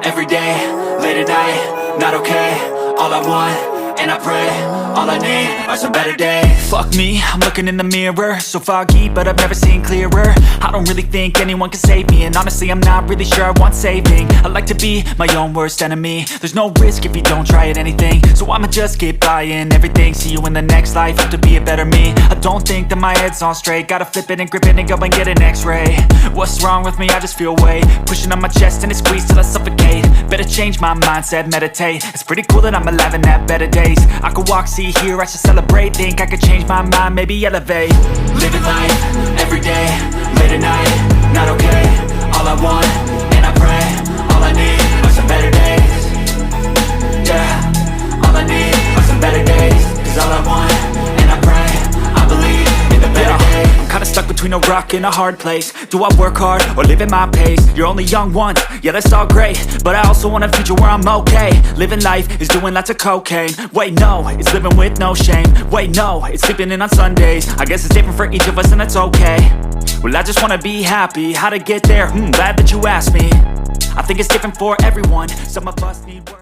every day, late at night, not okay. All I want, and I pray, all I need are some better days. Fuck me, I'm looking in the mirror, so foggy, but I've never seen clearer. I don't really think anyone can save me, and honestly I'm not really sure I want saving. I like to be my own worst enemy. There's no risk if you don't try at anything, so I'ma just keep buying everything. See you in the next life, have to be a better me. I don't think that my head's on straight, gotta flip it and grip it and go and get an x-ray. What's wrong with me? I just feel weight pushing on my chest and it squeezes till I suffocate. Better change my mindset, meditate. It's pretty cool that I'm alive and have better days. I could walk, see, hear, I should celebrate. Think I could change my mind, maybe elevate. Living life, every day, late at night, not okay. All I want, and I pray, all I need are some better days. Yeah, all I need are some better days. Cause all I want, and I pray, I believe in the better days. I'm kinda stuck between a rock and a hard place. Do I work hard or live at my pace? You're only young once, yeah that's all great, but I also want a future where I'm okay. Living life is doing lots of cocaine. Wait no, it's living with no shame. Wait no, it's sleeping in on Sundays. I guess it's different for each of us and that's okay. Well I just wanna be happy. How to get there? Glad that you asked me. I think it's different for everyone. Some of us need work.